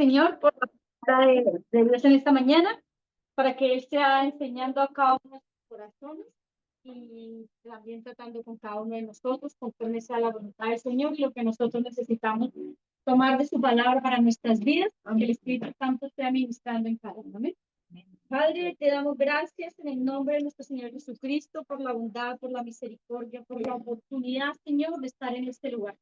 Señor por la palabra de Dios en esta mañana, para que Él sea enseñando a cada uno de nuestros corazones y también tratando con cada uno de nosotros, conforme sea la voluntad del Señor y lo que nosotros necesitamos tomar de su palabra para nuestras vidas, que el Espíritu Santo esté ministrando en cada uno. Amén. Padre, te damos gracias en el nombre de nuestro Señor Jesucristo por la bondad, por la misericordia, por la oportunidad, Señor, de estar en este lugar.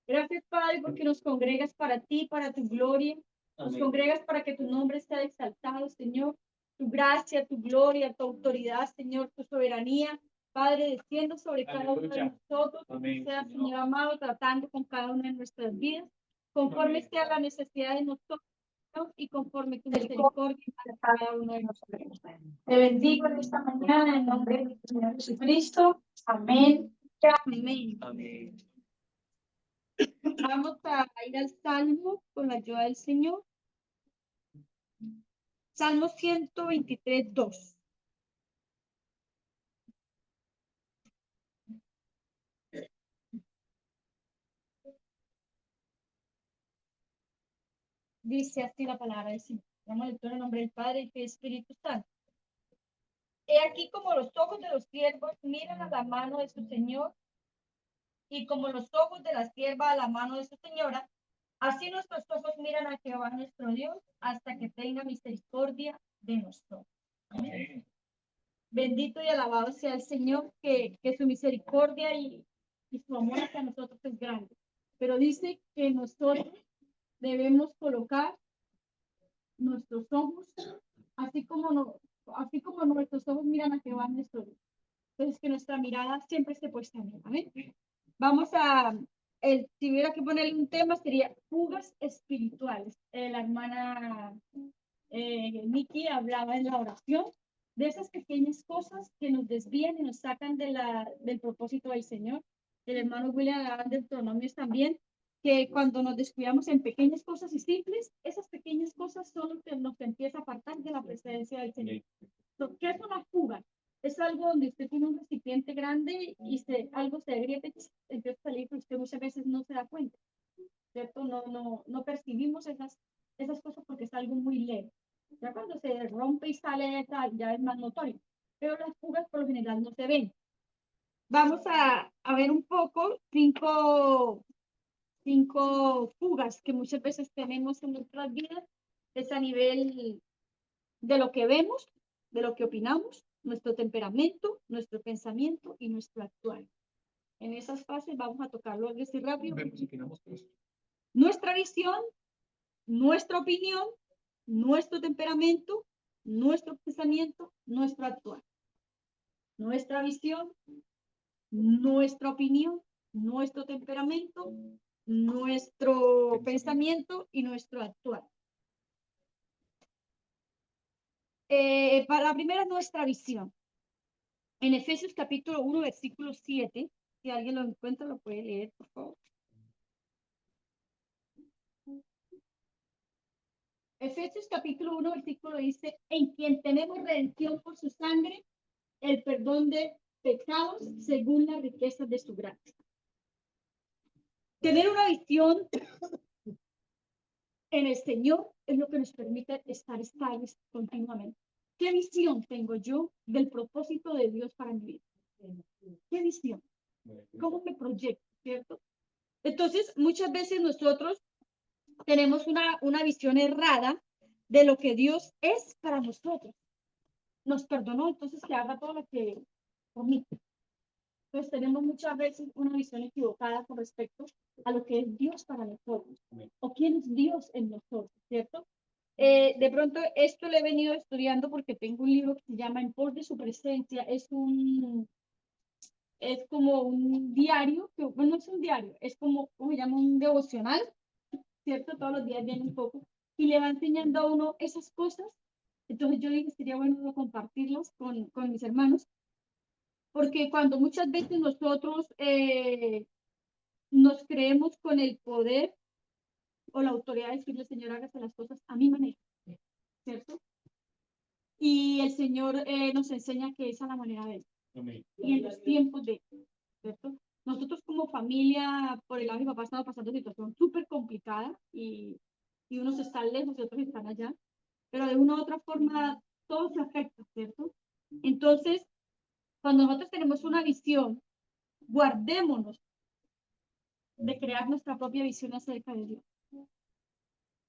Gracias, Padre, porque nos congregas para ti, para tu gloria. Nos congregas para que tu nombre sea exaltado, Señor. Tu gracia, tu gloria, tu autoridad, Señor, tu soberanía. Padre, descienda sobre cada uno de nosotros. Sea, Señor amado, tratando con cada una de nuestras vidas, conforme sea la necesidad de nosotros y conforme tu misericordia para cada uno de nosotros. Te bendigo en esta mañana en nombre de nuestro Señor Jesucristo. Amén. Amén. Amén. Vamos a ir al Salmo con la ayuda del Señor. Salmo 123, 2. Dice así la palabra del Señor. Vamos a leer en el nombre del Padre y del Espíritu Santo. He aquí como los ojos de los siervos miran a la mano de su Señor, y como los ojos de la sierva a la mano de su señora, así nuestros ojos miran a Jehová nuestro Dios, hasta que tenga misericordia de nosotros. Amén. Bendito y alabado sea el Señor, que su misericordia y su amor hacia nosotros es grande. Pero dice que nosotros debemos colocar nuestros ojos, así como nuestros ojos miran a Jehová nuestro Dios. Entonces, que nuestra mirada siempre esté puesta en él. Amén. Vamos a, si hubiera que ponerle un tema, sería fugas espirituales. La hermana Nikki hablaba en la oración de esas pequeñas cosas que nos desvían y nos sacan del propósito del Señor. El hermano William hablaba de Deuteronomios también, que cuando nos descuidamos en pequeñas cosas y simples, esas pequeñas cosas son lo que nos empieza a apartar de la presencia del Señor. ¿Qué es una fuga? Es algo donde usted tiene un recipiente grande y algo se agrieta y empieza a salir, pero usted muchas veces no se da cuenta, ¿cierto? No percibimos esas cosas porque es algo muy leve. Ya cuando se rompe y sale, ya es más notorio. Pero las fugas por lo general no se ven. Vamos a ver un poco cinco fugas que muchas veces tenemos en nuestras vidas. Es a nivel de lo que vemos, de lo que opinamos, nuestro temperamento, nuestro pensamiento y nuestro actuar. En esas fases vamos a tocarlo así rápido. Nuestra visión, nuestra opinión, nuestro temperamento, nuestro pensamiento, nuestro actuar. Nuestra visión, nuestra opinión, nuestro temperamento, nuestro pensamiento y nuestro actuar. Para la primera, nuestra visión. En Efesios capítulo 1, versículo 7, si alguien lo encuentra, lo puede leer, por favor. Efesios capítulo 1, versículo dice, en quien tenemos redención por su sangre, el perdón de pecados según la riqueza de su gracia. Tener una visión en el Señor es lo que nos permite estar estables continuamente. ¿Qué visión tengo yo del propósito de Dios para mi vida? ¿Qué visión? ¿Cómo me proyecto? ¿Cierto? Entonces, muchas veces nosotros tenemos una visión errada de lo que Dios es para nosotros. Nos perdonó, entonces que haga todo lo que permite. Entonces tenemos muchas veces una visión equivocada con respecto a lo que es Dios para nosotros, o quién es Dios en nosotros, ¿cierto? De pronto esto lo he venido estudiando porque tengo un libro que se llama En pos de su presencia. Es como un diario, que, bueno, no es un diario, es como se llama un devocional, ¿cierto? Todos los días viene un poco y le va enseñando a uno esas cosas. Entonces yo dije, sería bueno compartirlas con mis hermanos, porque cuando muchas veces nosotros nos creemos con el poder o la autoridad de decirle, Señor, hágase las cosas a mi manera, ¿cierto? Y el Señor nos enseña que esa es la manera de él. Amén. Y en los tiempos de él, ¿cierto? Nosotros como familia, por el lado de mi papá, estamos pasando una situación súper complicada y y unos están lejos y otros están allá, pero de una u otra forma todo se afecta, ¿cierto? Entonces, cuando nosotros tenemos una visión, guardémonos de crear nuestra propia visión acerca de Dios,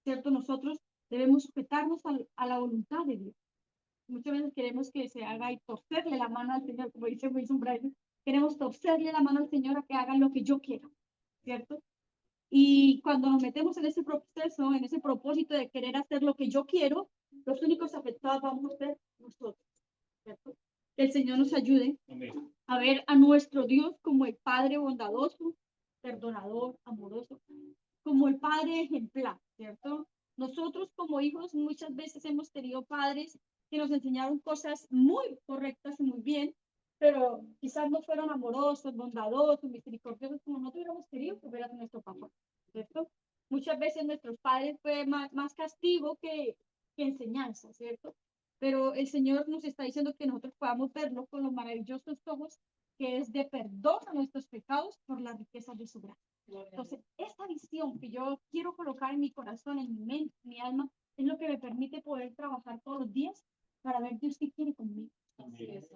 ¿cierto? Nosotros debemos sujetarnos a la voluntad de Dios. Muchas veces queremos que se haga y torcerle la mano al Señor, como dice Wilson Bryson, queremos torcerle la mano al Señor a que haga lo que yo quiera, ¿cierto? Y cuando nos metemos en ese proceso, en ese propósito de querer hacer lo que yo quiero, los únicos afectados vamos a ser nosotros, ¿cierto? Que el Señor nos ayude a ver a nuestro Dios como el Padre bondadoso, perdonador, amoroso, como el Padre ejemplar, ¿cierto? Nosotros como hijos muchas veces hemos tenido padres que nos enseñaron cosas muy correctas y muy bien, pero quizás no fueron amorosos, bondadosos, misericordiosos como nosotros hubiéramos querido que hubiera nuestro papá, ¿cierto? Muchas veces nuestros padres fue más castigo que enseñanza, ¿cierto? Pero el Señor nos está diciendo que nosotros podamos verlo con los maravillosos ojos que es de perdón a nuestros pecados por la riqueza de su gracia. Entonces, esta visión que yo quiero colocar en mi corazón, en mi mente, en mi alma, es lo que me permite poder trabajar todos los días para ver Dios qué quiere conmigo.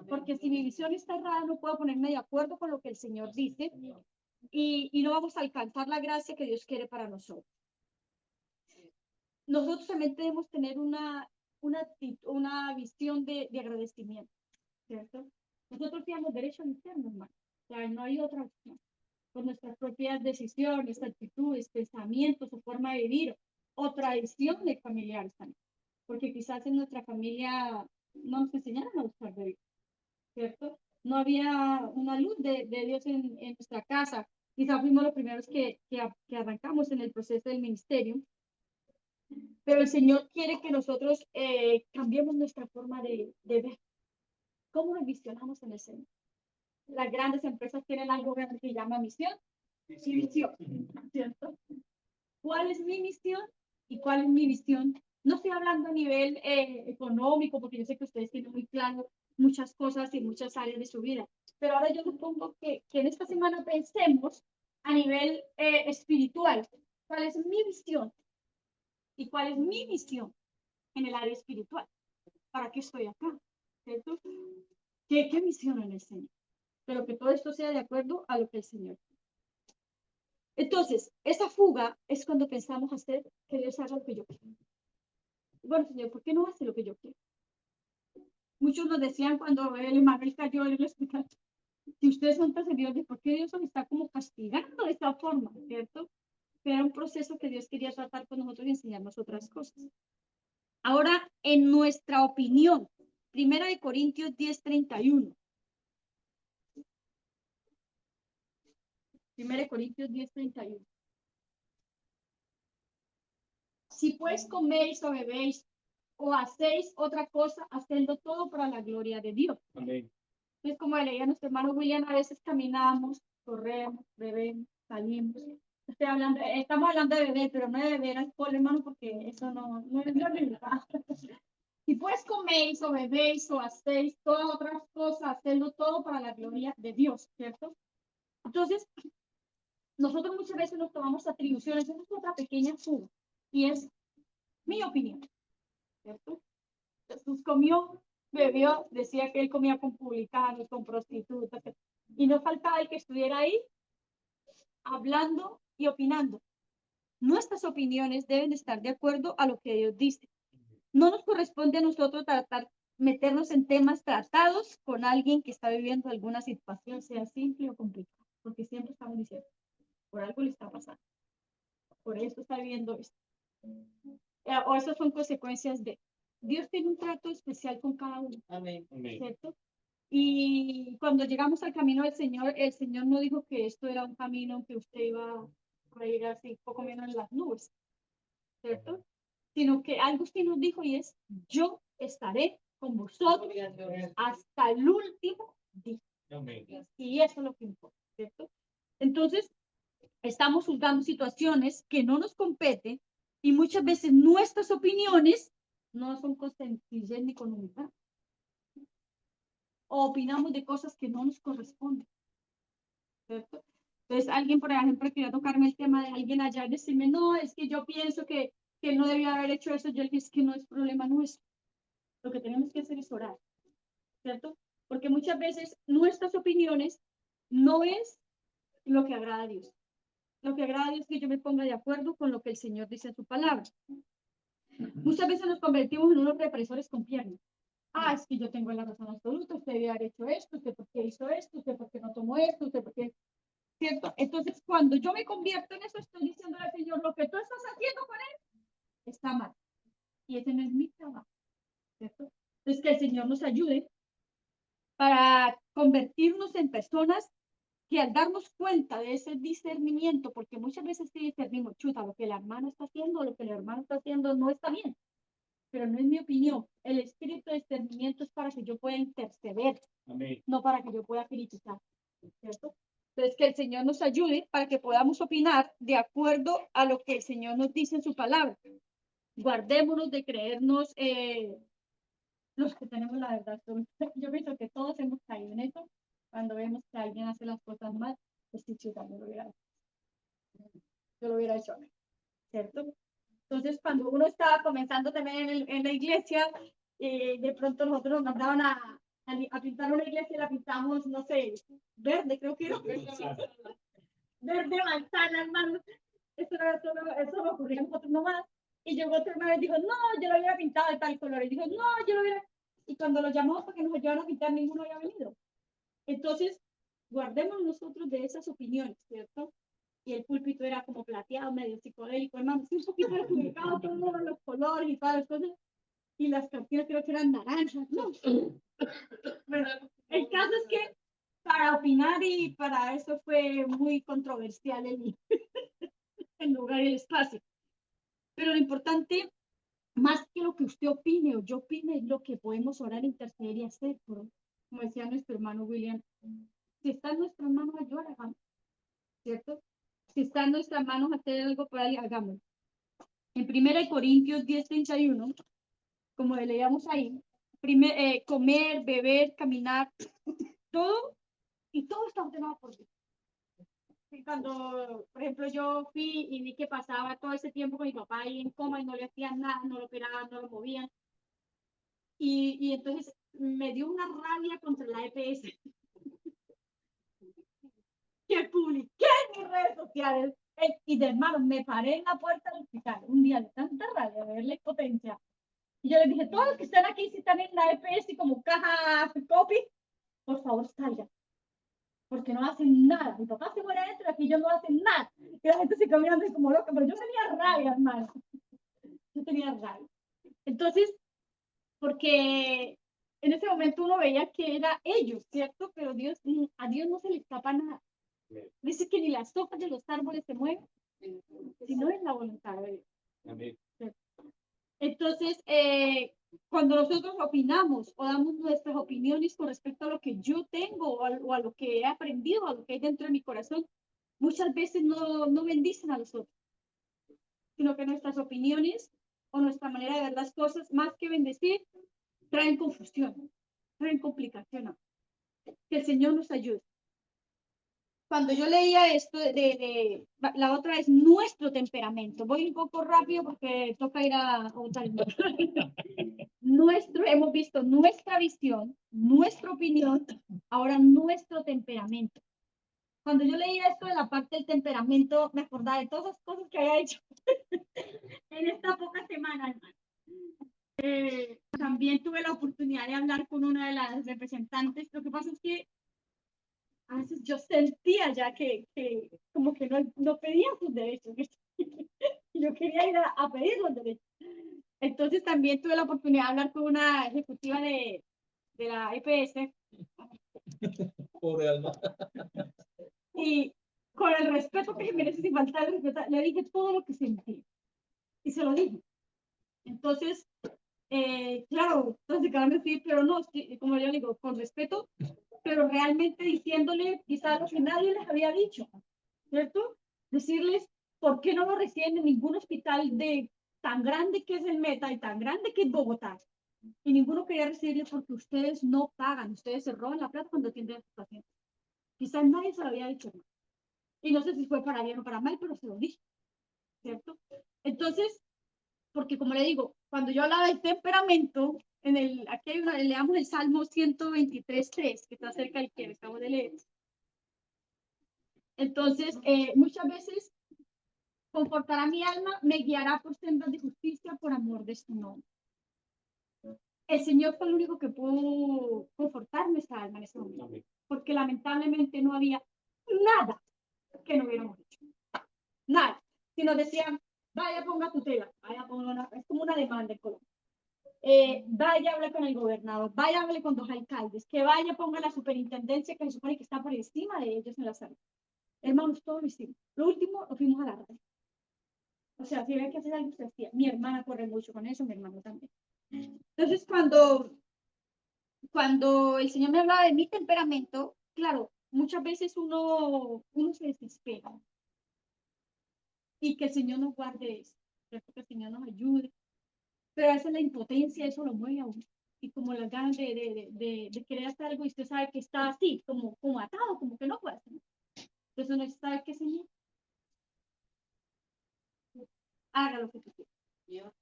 Porque si mi visión está errada, no puedo ponerme de acuerdo con lo que el Señor dice y no vamos a alcanzar la gracia que Dios quiere para nosotros. Nosotros también debemos tener una visión de agradecimiento, ¿cierto? Nosotros tenemos derecho al infierno, hermano. O sea, no hay otra opción. Por nuestras propias decisiones, actitudes, pensamientos o forma de vivir, o tradiciones familiares también. Porque quizás en nuestra familia no nos enseñaron a buscar de Dios, ¿cierto? No había una luz de Dios en nuestra casa. Quizás fuimos los primeros que arrancamos en el proceso del ministerio. Pero el Señor quiere que nosotros cambiemos nuestra forma de ver. ¿Cómo nos visionamos en el Señor? Las grandes empresas tienen algo que se llama misión y visión, ¿cierto? ¿Cuál es mi misión y cuál es mi visión? No estoy hablando a nivel económico, porque yo sé que ustedes tienen muy claro muchas cosas y muchas áreas de su vida, pero ahora yo propongo que en esta semana pensemos a nivel espiritual. ¿Cuál es mi visión y cuál es mi misión en el área espiritual? ¿Para qué estoy acá? ¿Cierto? ¿Qué misión en el Señor? Pero que todo esto sea de acuerdo a lo que el Señor. Entonces, esa fuga es cuando pensamos hacer que Dios haga lo que yo quiero. Bueno, Señor, ¿por qué no hace lo que yo quiero? Muchos nos decían cuando el Emanuel cayó en el hospital, si ustedes son perseguidos, ¿por qué Dios nos está como castigando de esta forma? ¿Cierto? Pero era un proceso que Dios quería tratar con nosotros y enseñarnos otras cosas. Ahora, en nuestra opinión, 1 Corintios 10:31. 1 Corintios 10:31. Si pues coméis o bebéis o hacéis otra cosa, haciendo todo para la gloria de Dios. Amén. Es como leía nuestro hermano William, a veces caminamos, corremos, bebemos, salimos. Estamos hablando de beber, pero no de beber alcohol, hermano, porque eso no es la realidad. Si pues coméis o bebéis o hacéis todas otras cosas, haciendo todo para la gloria de Dios, ¿cierto? Entonces, nosotros muchas veces nos tomamos atribuciones, esa es otra pequeña fuga, y es mi opinión, ¿cierto? Jesús comió, bebió, decía que él comía con publicanos, con prostitutas, y no faltaba el que estuviera ahí hablando y opinando. Nuestras opiniones deben estar de acuerdo a lo que Dios dice. No nos corresponde a nosotros meternos en temas tratados con alguien que está viviendo alguna situación, sea simple o complicada, porque siempre estamos diciendo, por algo le está pasando, por esto está viviendo esto. O esas son consecuencias de Dios tiene un trato especial con cada uno. Amén. ¿Cierto? Y cuando llegamos al camino del Señor, el Señor no dijo que esto era un camino que usted iba a ir así, poco menos en las nubes, ¿cierto? Sino que algo usted nos dijo y es, yo estaré con vosotros hasta el último día. Amén. Y eso es lo que importa, ¿cierto? Entonces, estamos juzgando situaciones que no nos competen y muchas veces nuestras opiniones no son con sencillez ni con humildad. O opinamos de cosas que no nos corresponden, ¿cierto? Entonces, alguien, por ejemplo, quería tocarme el tema de alguien allá y decirme, no, es que yo pienso que que él no debía haber hecho eso, yo le dije, es que no es problema nuestro. Lo que tenemos que hacer es orar, ¿cierto? Porque muchas veces nuestras opiniones no es lo que agrada a Dios. Lo que agrada a Dios es que yo me ponga de acuerdo con lo que el Señor dice en su palabra. Muchas veces nos convertimos en unos represores con piernas. Ah, es que yo tengo la razón absoluta, usted debe haber hecho esto, usted por qué hizo esto, usted por qué no tomó esto, usted por qué, ¿cierto? Entonces, cuando yo me convierto en eso, estoy diciéndole al Señor, lo que tú estás haciendo con él está mal. Y ese no es mi trabajo, ¿cierto? Entonces, que el Señor nos ayude para convertirnos en personas que al darnos cuenta de ese discernimiento, porque muchas veces sí discernimos, chuta, lo que la hermana está haciendo, lo que el hermano está haciendo no está bien, pero no es mi opinión. El espíritu de discernimiento es para que yo pueda interceder, amén, no para que yo pueda criticar, ¿cierto? Entonces, que el Señor nos ayude para que podamos opinar de acuerdo a lo que el Señor nos dice en su palabra. Guardémonos de creernos los que tenemos la verdad. Yo pienso que todos hemos caído en eso. Cuando vemos que alguien hace las cosas mal, pues sí, yo también lo hubiera hecho. Yo lo hubiera hecho, ¿cierto? Entonces, cuando uno estaba comenzando también en la iglesia, de pronto nosotros nos mandaban a pintar una iglesia y la pintamos, no sé, verde, creo que era. Verde, manzana, hermano. Eso me ocurrió a nosotros nomás. Y llegó otro hermano y dijo, no, yo lo hubiera pintado de tal color. Y dijo, no, yo lo hubiera. Y cuando lo llamamos para que nos ayudaran a pintar, ninguno había venido. Entonces, guardemos nosotros de esas opiniones, ¿cierto? Y el púlpito era como plateado, medio psicodélico, hermano, sí, un poquito desubicado, todos los colores y todas las cosas. Y las canciones creo que eran naranjas, ¿no? Bueno, el caso es que para opinar y para eso fue muy controversial el lugar y el espacio. Pero lo importante, más que lo que usted opine o yo opine, es lo que podemos orar, interceder y hacer. Como decía nuestro hermano William, si está en nuestras manos ayudar, hagamos, ¿cierto? Si está en nuestras manos hacer algo para él, hagamos. En 1 Corintios 10:31, como leíamos ahí, comer, beber, caminar, todo, y todo está ordenado por Dios. Y cuando, por ejemplo, yo fui y vi que pasaba todo ese tiempo con mi papá ahí en coma y no le hacían nada, no lo operaban, no lo movían, y entonces me dio una rabia contra la EPS que publiqué en mis redes sociales. Y de hermano, me paré en la puerta del hospital un día de tanta rabia de verle potencia. Y yo les dije, todos los que están aquí, si están en la EPS como caja copy, por favor salgan. Porque no hacen nada. Mi papá se muere adentro, aquí yo no hacen nada. Y la gente se camina como loca, pero yo tenía rabia, hermano. Yo tenía rabia. Entonces, porque en ese momento uno veía que era ellos, ¿cierto? Pero Dios, a Dios no se le escapa nada. Dice que ni las hojas de los árboles se mueven, si no es la voluntad de Dios. Amén. Entonces, cuando nosotros opinamos o damos nuestras opiniones con respecto a lo que yo tengo o a lo que he aprendido, a lo que hay dentro de mi corazón, muchas veces no bendicen a los otros, sino que nuestras opiniones o nuestra manera de ver las cosas, más que bendecir, traen confusión, traen complicación. Que el Señor nos ayude. Cuando yo leía esto la otra es nuestro temperamento. Voy un poco rápido porque toca ir a votar. Hemos visto nuestra visión, nuestra opinión, ahora nuestro temperamento. Cuando yo leía esto de la parte del temperamento, me acordaba de todas las cosas que había hecho en esta poca semana, hermano. También tuve la oportunidad de hablar con una de las representantes. Lo que pasa es que a veces yo sentía ya que como que no pedía sus derechos. Yo quería ir a pedir los derechos. Entonces también tuve la oportunidad de hablar con una ejecutiva de la EPS. Pobre alma. Y con el respeto que merece, sin faltar el respeto, le dije todo lo que sentí. Y se lo dije. Entonces, claro, entonces sí, pero no, como yo digo, con respeto, pero realmente diciéndole quizás lo que nadie les había dicho, ¿cierto? Decirles por qué no lo reciben en ningún hospital de tan grande que es el Meta y tan grande que es Bogotá. Y ninguno quería recibirle porque ustedes no pagan, ustedes se roban la plata cuando atienden a sus pacientes. Quizás nadie se lo había dicho. Y no sé si fue para bien o para mal, pero se lo dije, ¿cierto? Entonces, porque como le digo, cuando yo hablaba del temperamento, aquí hay leamos el Salmo 123:3, que está cerca del que acabo de leer. Entonces, muchas veces confortará mi alma, me guiará por sendas de justicia por amor de su nombre. El Señor fue el único que pudo confortar nuestra alma en ese momento, porque lamentablemente no había nada que no hubiéramos hecho. Nada. Si nos decían, vaya, ponga tutela, vaya, ponga es como una demanda en Colombia. Vaya, hable con el gobernador, vaya, hable con los alcaldes, que vaya, ponga la superintendencia que se supone que está por encima de ellos en la salud. Hermanos, todo lo hicimos. Lo último, lo fuimos a la radio. O sea, si había que hacer algo, se hacía. Mi hermana corre mucho con eso, mi hermano también. Entonces, cuando el Señor me hablaba de mi temperamento, claro, muchas veces uno se desespera. Y que el Señor nos guarde eso, que el Señor nos ayude. Pero a veces la impotencia, eso lo mueve a uno. Y como las ganas de querer hacer algo y usted sabe que está así, como atado, como que no puede hacer. Entonces uno sabe que Señor, haga lo que tú quieras.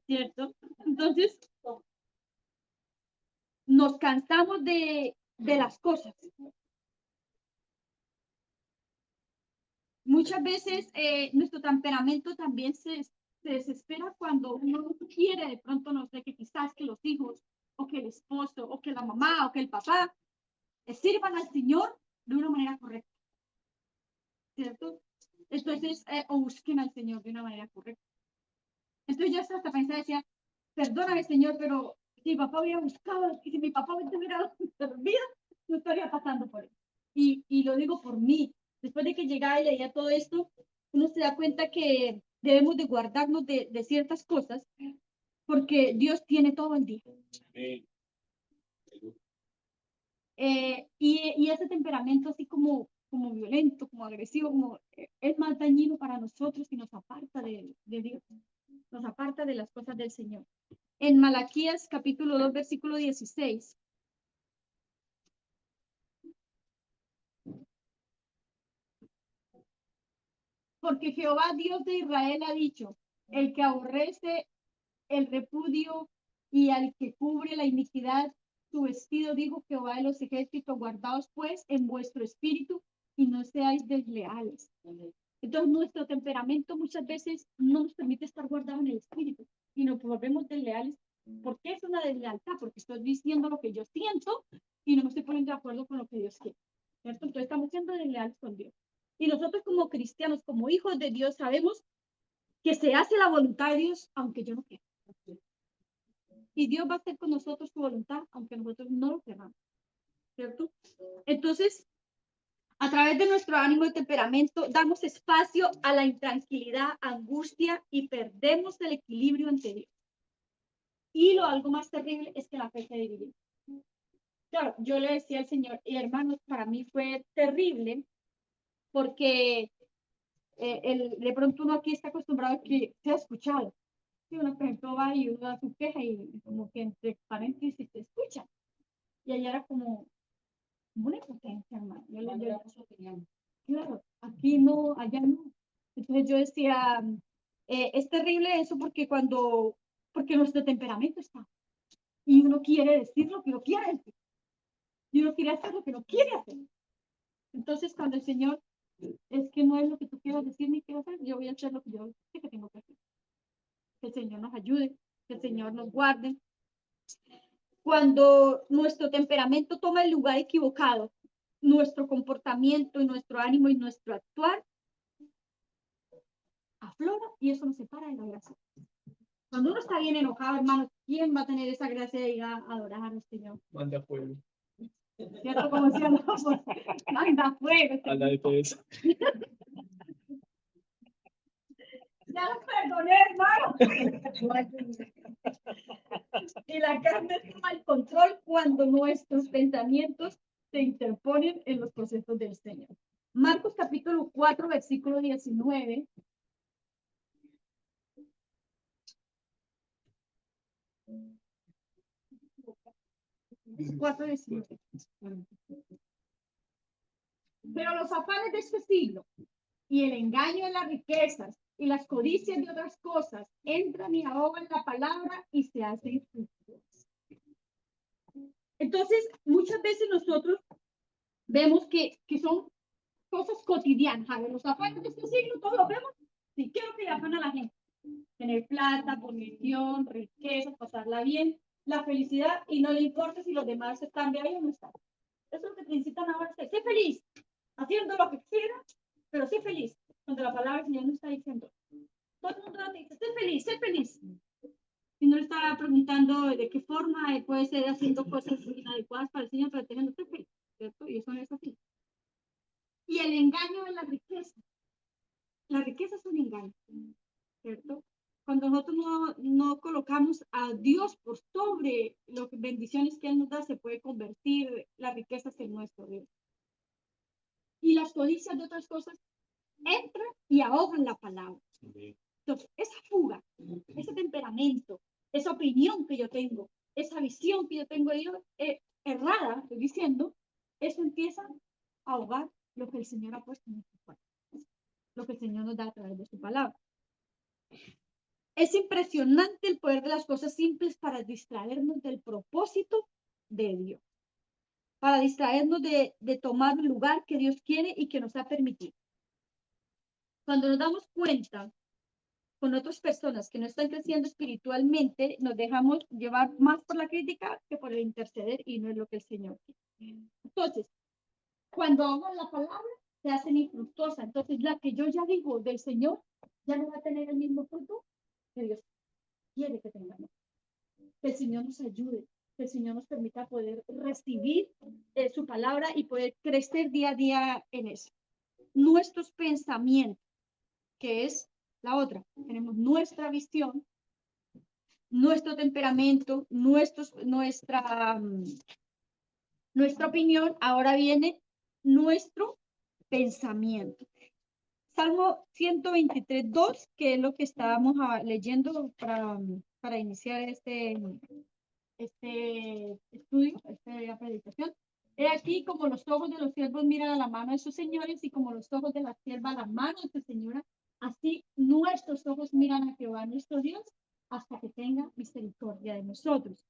¿Cierto? Entonces, nos cansamos de las cosas. Muchas veces nuestro temperamento también se desespera cuando uno no quiere, de pronto, no sé, que quizás que los hijos, o que el esposo, o que la mamá, o que el papá sirvan al Señor de una manera correcta. ¿Cierto? Entonces, o busquen al Señor de una manera correcta. Entonces yo hasta pensé, decía, perdóname, Señor, pero si mi papá hubiera buscado, y si mi papá hubiera servido, no estaría pasando por él. Y lo digo por mí. Después de que llegaba y leía todo esto, uno se da cuenta que debemos de guardarnos de ciertas cosas, porque Dios tiene todo el día. Y ese temperamento así como violento, como agresivo, es más dañino para nosotros y nos aparta de Dios, nos aparta de las cosas del Señor. En Malaquías capítulo 2, versículo 16. Porque Jehová Dios de Israel ha dicho, el que aborrece el repudio y al que cubre la iniquidad, su vestido, dijo Jehová de los ejércitos, guardaos pues en vuestro espíritu y no seáis desleales. Entonces nuestro temperamento muchas veces no nos permite estar guardados en el espíritu y nos volvemos desleales. ¿Por qué es una deslealtad? Porque estoy diciendo lo que yo siento y no me estoy poniendo de acuerdo con lo que Dios quiere. ¿Cierto? Entonces estamos siendo desleales con Dios. Y nosotros como cristianos, como hijos de Dios, sabemos que se hace la voluntad de Dios aunque yo no quiera. Y Dios va a hacer con nosotros su voluntad aunque nosotros no lo queramos. ¿Cierto? Entonces, a través de nuestro ánimo y temperamento, damos espacio a la intranquilidad, angustia y perdemos el equilibrio ante Dios. Y algo más terrible es que la fe se divide. Claro, yo le decía al Señor, y hermanos, para mí fue terrible porque de pronto uno aquí está acostumbrado a que se ha escuchado. Si uno, por ejemplo, va y uno da su queja y como que entre paréntesis se escucha. Y allá era como una impotencia, hermano. Claro, aquí no, allá no. Entonces yo decía, es terrible eso porque nuestro temperamento está. Y uno quiere decir lo que no quiere decir. Y uno quiere hacer lo que no quiere hacer. Entonces cuando el Señor, es que no es lo que tú quieras decir ni quieras hacer, yo voy a hacer lo que yo sé que tengo que hacer. Que el Señor nos ayude, que el Señor nos guarde. Cuando nuestro temperamento toma el lugar equivocado, nuestro comportamiento y nuestro ánimo y nuestro actuar aflora y eso nos separa de la gracia. Cuando uno está bien enojado, hermano, ¿quién va a tener esa gracia de ir a adorar al Señor? Manda fuego. ¿Cierto? Como decían, no, pues, manda fuego. A la de eso. Ya los perdoné, hermano. Y la carne toma el control cuando nuestros pensamientos se interponen en los procesos del Señor. Marcos capítulo 4, versículo 19. Pero los afanes de este siglo y el engaño de las riquezas y las codicias de otras cosas entran y ahogan la palabra y se hacen infructuosas. Entonces, muchas veces nosotros vemos que son cosas cotidianas. A ver, los afanes de este siglo, todos los vemos. Sí, ¿qué es lo que le afana a la gente? Tener plata, posición, riqueza, pasarla bien, la felicidad, y no le importa si los demás están bien o no están. Eso es lo que necesitan ahora. Sé feliz, haciendo lo que quieras, pero sé feliz. Cuando la palabra del Señor no está diciendo. Todo el mundo te dice, sé feliz, sé feliz. Y no le está preguntando de qué forma puede ser haciendo cosas inadecuadas para el Señor, pero teniendo sé feliz, ¿cierto? Y eso no es así. Y el engaño de la riqueza. La riqueza es un engaño, ¿cierto? Cuando nosotros no colocamos a Dios por sobre las bendiciones que Él nos da, se puede convertir las riquezas en nuestro Dios. Y las codicias de otras cosas entran y ahogan la palabra. Entonces, esa fuga, ese temperamento, esa opinión que yo tengo, esa visión que yo tengo de Dios, errada, estoy diciendo, eso empieza a ahogar lo que el Señor ha puesto en nuestro corazón, lo que el Señor nos da a través de su palabra. Es impresionante el poder de las cosas simples para distraernos del propósito de Dios, para distraernos de tomar el lugar que Dios quiere y que nos ha permitido. Cuando nos damos cuenta con otras personas que no están creciendo espiritualmente, nos dejamos llevar más por la crítica que por el interceder, y no es lo que el Señor quiere. Entonces, cuando hago la palabra, se hacen infructuosas. Entonces, la que yo ya digo del Señor ya no va a tener el mismo fruto que Dios quiere que tengamos. Que el Señor nos ayude, que el Señor nos permita poder recibir su palabra y poder crecer día a día en eso. Nuestros pensamientos, que es la otra, tenemos nuestra visión, nuestro temperamento, nuestra opinión. Ahora viene nuestro pensamiento. Salmo 123:2, que es lo que estábamos leyendo para iniciar este estudio, esta predicación. He aquí como los ojos de los siervos miran a la mano de sus señores, y como los ojos de la sierva a la mano de su señora, así nuestros ojos miran a Jehová nuestro Dios, hasta que tenga misericordia de nosotros.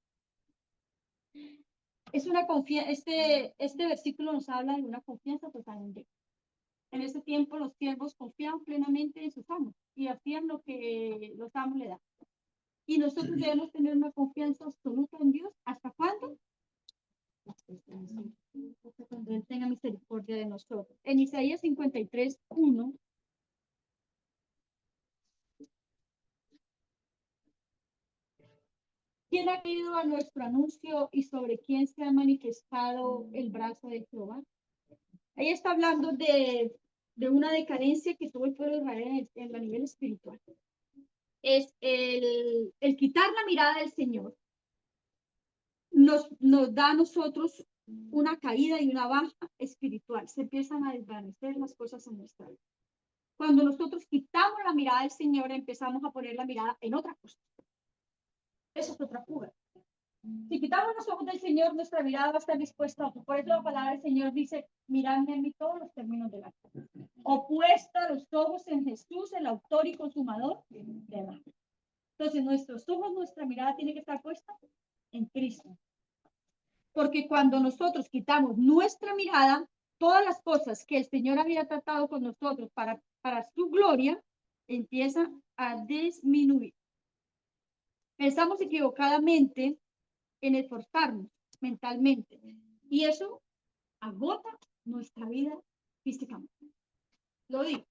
Es una este versículo nos habla de una confianza total en Dios. En ese tiempo los siervos confiaban plenamente en sus amos y hacían lo que los amos le daban. Y nosotros debemos tener una confianza absoluta en Dios. ¿Hasta cuándo? Hasta cuando Él tenga misericordia de nosotros. En Isaías 53:1. ¿Quién ha ido a nuestro anuncio y sobre quién se ha manifestado el brazo de Jehová? Ahí está hablando de una decadencia que tuvo el pueblo de Israel en el nivel espiritual. Es el quitar la mirada del Señor. Nos da a nosotros una caída y una baja espiritual. Se empiezan a desvanecer las cosas en nuestra vida. Cuando nosotros quitamos la mirada del Señor, empezamos a poner la mirada en otra cosa. Eso es otra fuga. Si quitamos los ojos del Señor, nuestra mirada va a estar dispuesta a otro. Por eso la palabra del Señor dice: miradme en mí todos los términos de la vida. Opuesta los ojos en Jesús, el autor y consumador de la fe. Entonces, nuestros ojos, nuestra mirada tiene que estar puesta en Cristo. Porque cuando nosotros quitamos nuestra mirada, todas las cosas que el Señor había tratado con nosotros para su gloria, empiezan a disminuir. Pensamos equivocadamente en esforzarnos mentalmente, y eso agota nuestra vida físicamente. Lo digo.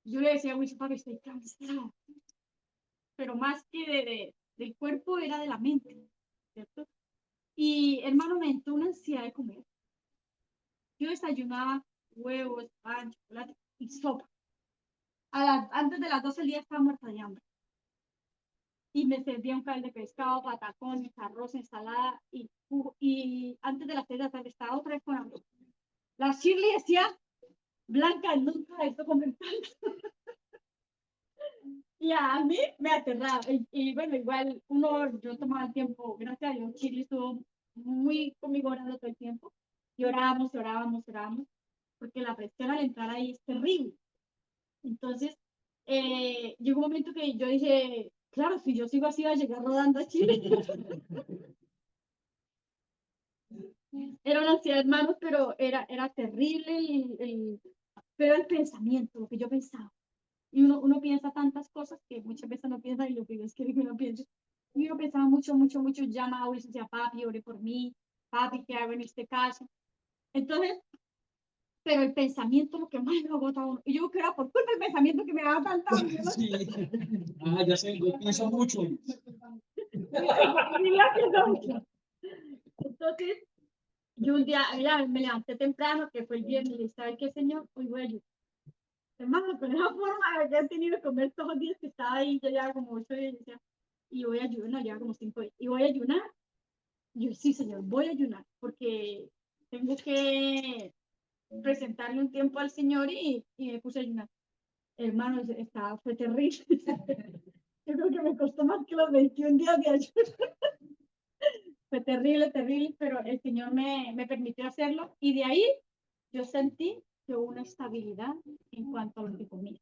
Yo le decía a Wilson: papi, estoy cansada. Pero más que del cuerpo, era de la mente, ¿cierto? Y hermano, me entró una ansiedad de comer. Yo desayunaba huevos, pan, chocolate y sopa. Antes de las 12 del día estaba muerta de hambre. Y me servía un caldo de pescado, patacones, arroz, ensalada, y antes de las 6 de la tarde estaba otra vez con hambre. La Shirley decía: Blanca, nunca esto comer tanto. Y a mí me aterraba. Y bueno, igual yo tomaba el tiempo, gracias a Dios, Shirley estuvo muy conmigo orando todo el tiempo. Y orábamos, porque la presión al entrar ahí es terrible. Entonces, llegó un momento que yo dije, claro, si yo sigo así, va a llegar rodando a Chile. Era una ansiedad, hermanos, pero era terrible pero el pensamiento, lo que yo pensaba. Y uno piensa tantas cosas que muchas veces no piensa y lo que Dios quiere que uno piense. Y yo pensaba mucho, llama a Ulises y decía, papi, ore por mí, papi, ¿qué hago en este caso? Entonces, pero el pensamiento lo que más me agota a uno. Y yo creo que era por culpa del pensamiento que me daba tanta ansiedad. Sí. Ah, ya sé, yo pienso mucho. Entonces, yo un día ya me levanté temprano, que fue el viernes, y dije, ¿sabe qué, Señor? Hoy voy a ayudar. Hermano, con esa forma que he tenido que comer todos los días que estaba ahí, yo ya como 8 días, decía, y voy a ayunar, no, ya como 5 días, y voy a ayunar. Y yo, sí, Señor, voy a ayunar, porque tengo que presentarle un tiempo al Señor y me puse a ayunar. Hermano, fue terrible. Yo creo que me costó más que los 21 días de ayuno. Fue terrible, terrible, pero el Señor me permitió hacerlo y de ahí yo sentí que hubo una estabilidad en cuanto a lo que comía.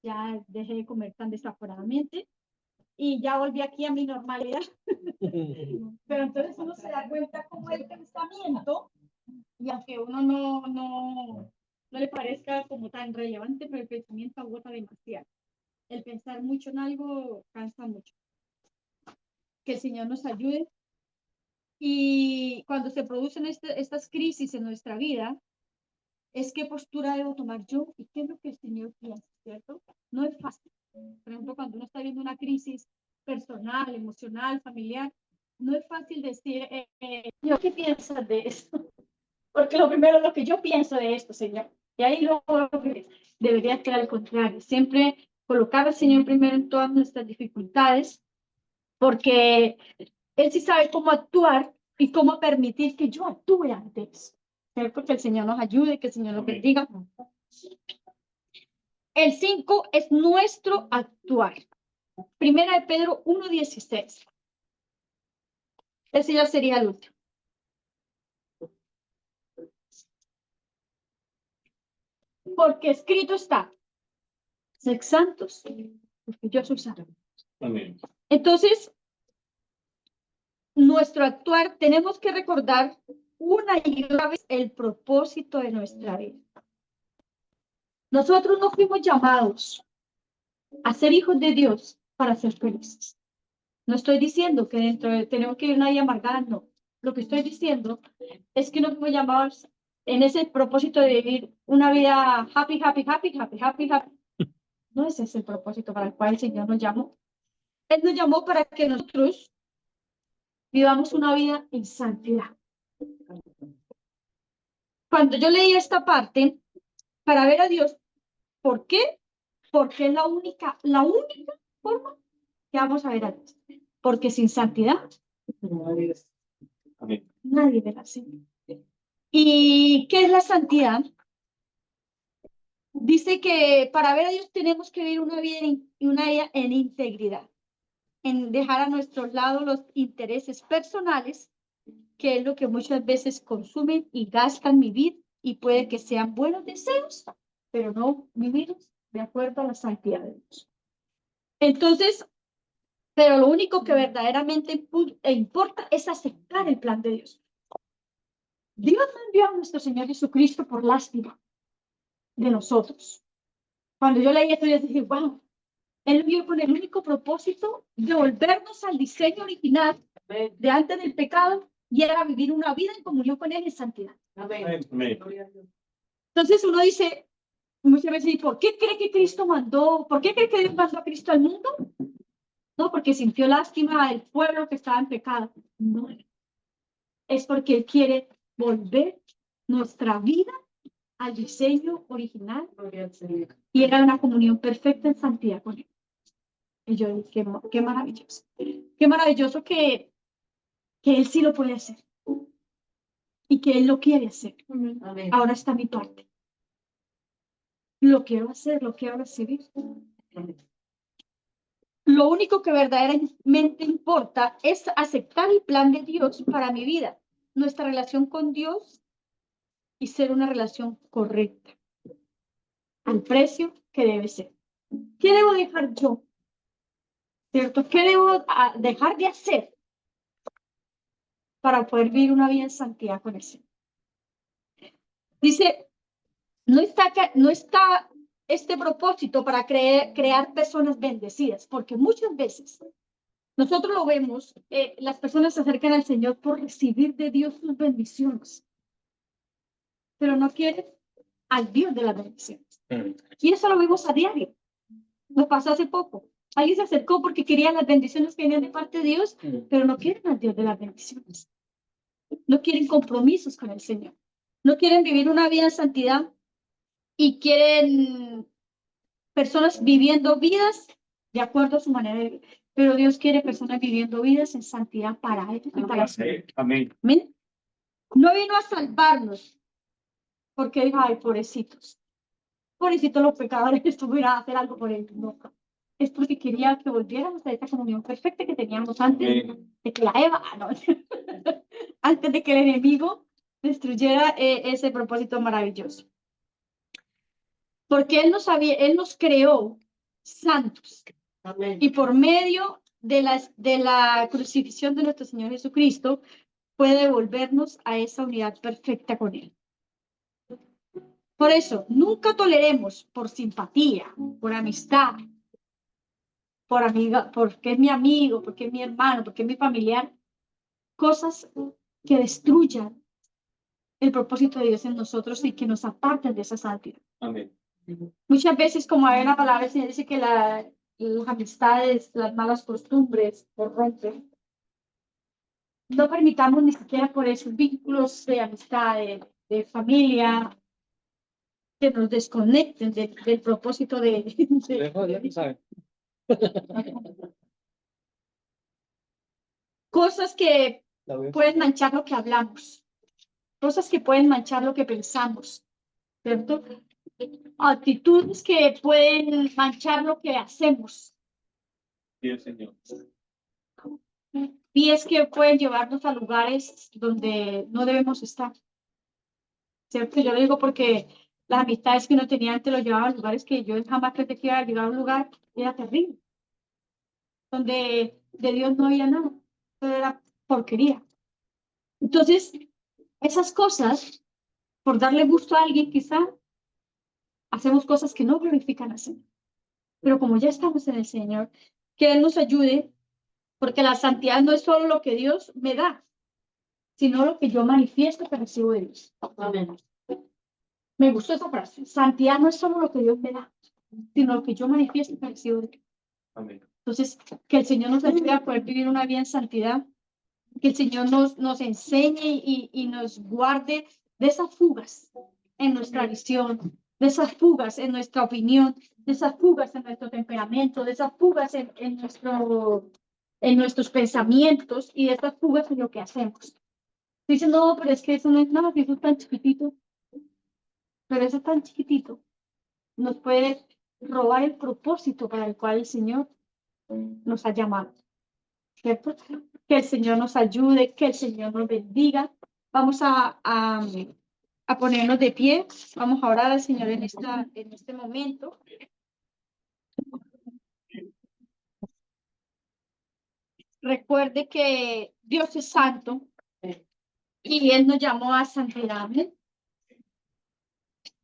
Ya dejé de comer tan desaforadamente y ya volví aquí a mi normalidad. Pero entonces uno se da cuenta cómo el pensamiento, y aunque uno no le parezca como tan relevante, pero el pensamiento agota demasiado. El pensar mucho en algo cansa mucho. Que el Señor nos ayude. Y cuando se producen estas crisis en nuestra vida, es qué postura debo tomar yo y qué es lo que el Señor piensa, ¿cierto? No es fácil. Por ejemplo, cuando uno está viendo una crisis personal, emocional, familiar, no es fácil decir, ¿yo qué piensas de esto? Porque lo primero es lo que yo pienso de esto, Señor. Y ahí luego debería ser al contrario. Siempre colocar al Señor primero en todas nuestras dificultades, porque Él sí sabe cómo actuar y cómo permitir que yo actúe ante eso. ¿Cierto? Que el Señor nos ayude, que el Señor nos bendiga. El 5 es nuestro actuar. Primera de Pedro 1:16. Ese ya sería el último. Porque escrito está, sed santos, porque yo soy santo. Amén. Entonces, nuestro actuar, tenemos que recordar una y otra vez el propósito de nuestra vida. Nosotros no fuimos llamados a ser hijos de Dios para ser felices. No estoy diciendo que dentro de tenemos que ir una vida amargada, no. Lo que estoy diciendo es que no fuimos llamados en ese propósito de vivir una vida happy, happy, happy, happy, happy, happy. No ese es el propósito para el cual el Señor nos llamó. Él nos llamó para que nosotros vivamos una vida en santidad. Cuando yo leí esta parte, para ver a Dios, ¿por qué? Porque es la única forma que vamos a ver a Dios. Porque sin santidad, Amén. nadie verá al Señor. ¿Y qué es la santidad? Dice que para ver a Dios tenemos que vivir una vida en integridad, en dejar a nuestro lado los intereses personales, que es lo que muchas veces consumen y gastan mi vida, y puede que sean buenos deseos, pero no vivir de acuerdo a la santidad de Dios. Entonces, pero lo único que verdaderamente importa es aceptar el plan de Dios. Dios no envió a nuestro Señor Jesucristo por lástima de nosotros. Cuando yo leí esto, yo dije, wow, Él vio con el único propósito de volvernos al diseño original de antes del pecado, y era vivir una vida en comunión con Él en santidad. Amén. Entonces uno dice muchas veces, ¿y por qué cree que Cristo mandó? ¿Por qué cree que Dios mandó a Cristo al mundo? No, porque sintió lástima del pueblo que estaba en pecado. No, es porque Él quiere volver nuestra vida al diseño original, y era una comunión perfecta en santidad con Él. Y yo dije, qué maravilloso. Qué maravilloso que Él sí lo puede hacer y que Él lo quiere hacer. Amén. Ahora está mi parte. Lo quiero hacer, lo quiero recibir. Lo único que verdaderamente importa es aceptar el plan de Dios para mi vida, nuestra relación con Dios, y ser una relación correcta, al precio que debe ser. ¿Qué debo dejar yo? ¿Cierto? ¿Qué debo dejar de hacer para poder vivir una vida en santidad con el Señor? Dice, no está este propósito para crear personas bendecidas, porque muchas veces nosotros lo vemos, las personas se acercan al Señor por recibir de Dios sus bendiciones, pero no quieren al Dios de las bendiciones. Y eso lo vemos a diario. Nos pasó hace poco. Alguien se acercó porque quería las bendiciones que venían de parte de Dios, pero no quieren al Dios de las bendiciones. No quieren compromisos con el Señor. No quieren vivir una vida en santidad y quieren personas viviendo vidas de acuerdo a su manera de vivir. Pero Dios quiere personas viviendo vidas en santidad para Él y para su Amén. Amén. Amén. No vino a salvarnos porque dijo, ay, pobrecitos. Pobrecitos los pecadores, estuviera a hacer algo por ellos. No. Es porque quería que volviéramos a esta comunión perfecta que teníamos antes de que la Eva, no, antes de que el enemigo destruyera ese propósito maravilloso. Porque Él nos creó santos. Amén. Y por medio de la crucifixión de nuestro Señor Jesucristo, puede devolvernos a esa unidad perfecta con Él. Por eso, nunca toleremos por simpatía, por amistad, por amiga, porque es mi amigo, porque es mi hermano, porque es mi familiar, cosas que destruyan el propósito de Dios en nosotros y que nos aparten de esa santidad. Amén. Muchas veces, como hay una palabra, el Señor dice que las amistades, las malas costumbres corrompen. No permitamos ni siquiera por esos vínculos de amistad, de familia, que nos desconecten del propósito cosas que pueden manchar lo que hablamos, cosas que pueden manchar lo que pensamos, ¿cierto? Actitudes que pueden manchar lo que hacemos. Sí, Señor. Pies que pueden llevarnos a lugares donde no debemos estar. ¿Cierto? Yo lo digo porque las amistades que uno tenía antes lo llevaban a lugares que yo jamás pensé que iba a llegar a un lugar, era terrible. Donde de Dios no había nada. Todo era porquería. Entonces, esas cosas, por darle gusto a alguien quizá, hacemos cosas que no glorifican al Señor. Pero como ya estamos en el Señor, que Él nos ayude, porque la santidad no es solo lo que Dios me da, sino lo que yo manifiesto que recibo de Dios. Amén. Me gustó esa frase. Santidad no es solo lo que Dios me da, sino lo que yo manifiesto que recibo de Dios. Amén. Entonces, que el Señor nos ayude a poder vivir una vida en santidad, que el Señor nos enseñe y nos guarde de esas fugas en nuestra visión, de esas fugas en nuestra opinión, de esas fugas en nuestro temperamento, de esas fugas en nuestros pensamientos y de esas fugas en lo que hacemos. Dicen, no, pero es que eso no es nada, que eso es tan chiquitito. Pero eso tan chiquitito nos puede robar el propósito para el cual el Señor nos ha llamado. ¿Cierto? Que el Señor nos ayude, que el Señor nos bendiga. Vamos a ponernos de pie. Vamos a orar al Señor en este momento. Recuerde que Dios es santo y Él nos llamó a santidad.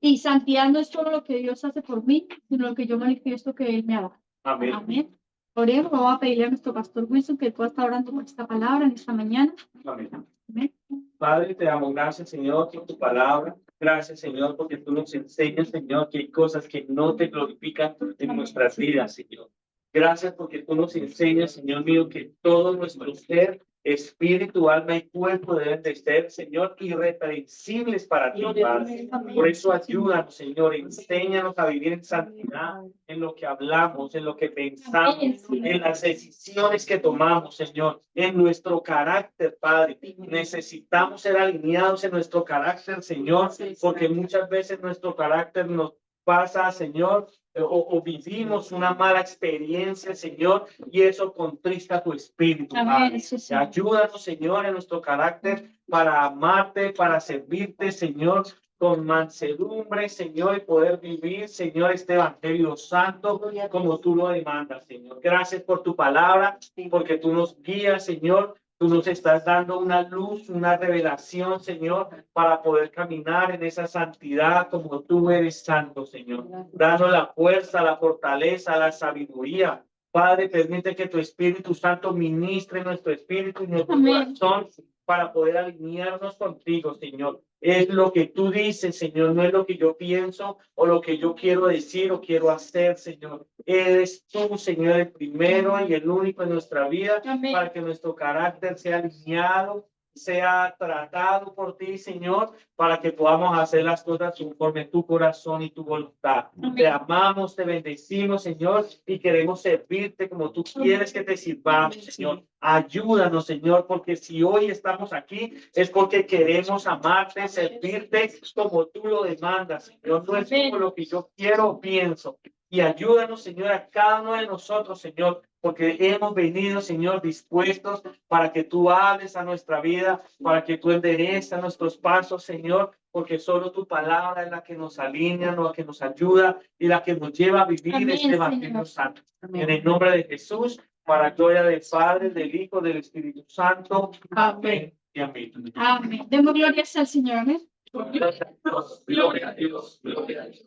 Y santidad no es solo lo que Dios hace por mí, sino lo que yo manifiesto que Él me ha dado. Amén. Amén. Oremos, vamos a pedirle a nuestro pastor Wilson que pueda estar orando por esta palabra en esta mañana. Amén. Amén. Padre, te damos gracias, Señor, por tu palabra. Gracias, Señor, porque tú nos enseñas, Señor, que hay cosas que no te glorifican en nuestras vidas, Señor. Gracias porque tú nos enseñas, Señor mío, que todo nuestro ser, espíritu, alma y cuerpo deben de ser, Señor, irreprensibles para ti, Padre. Por eso ayúdanos, Señor, enséñanos a vivir en santidad, en lo que hablamos, en lo que pensamos, en las decisiones que tomamos, Señor, en nuestro carácter, Padre. Necesitamos ser alineados en nuestro carácter, Señor, porque muchas veces nuestro carácter nos pasa, Señor, o vivimos una mala experiencia, Señor, y eso contrista tu espíritu, Padre. Ayúdanos, Señor, en nuestro carácter para amarte, para servirte, Señor, con mansedumbre, Señor, y poder vivir, Señor, este evangelio santo como tú lo demandas, Señor. Gracias por tu palabra, porque tú nos guías, Señor. Tú nos estás dando una luz, una revelación, Señor, para poder caminar en esa santidad como tú eres santo, Señor. Danos la fuerza, la fortaleza, la sabiduría. Padre, permite que tu Espíritu Santo ministre nuestro espíritu y nuestro corazón para poder alinearnos contigo, Señor. Es lo que tú dices, Señor, no es lo que yo pienso o lo que yo quiero decir o quiero hacer, Señor. Eres tú, Señor, el primero y el único en nuestra vida. Amén. Para que nuestro carácter sea alineado, sea tratado por ti, Señor, para que podamos hacer las cosas conforme tu corazón y tu voluntad. Amén. Te amamos, te bendecimos, Señor, y queremos servirte como tú quieres que te sirvamos, Señor. Ayúdanos, Señor, porque si hoy estamos aquí es porque queremos amarte, servirte como tú lo demandas, Señor. No es como lo que yo quiero o pienso. Y ayúdanos, Señor, a cada uno de nosotros, Señor, porque hemos venido, Señor, dispuestos para que tú hables a nuestra vida, para que tú enderezas nuestros pasos, Señor, porque solo tu palabra es la que nos alinea, la que nos ayuda y la que nos lleva a vivir Amén, este evangelio Señor. santo. En el nombre de Jesús, para gloria del Padre, del Hijo, del Espíritu Santo. Amén y amén. Amén. Demos glorias al Señor. Amén. Gloria a Dios, gloria a Dios.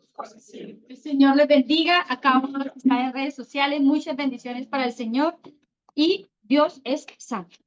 El Señor les bendiga. Acá uno que está en redes sociales. Muchas bendiciones para el Señor. Y Dios es santo.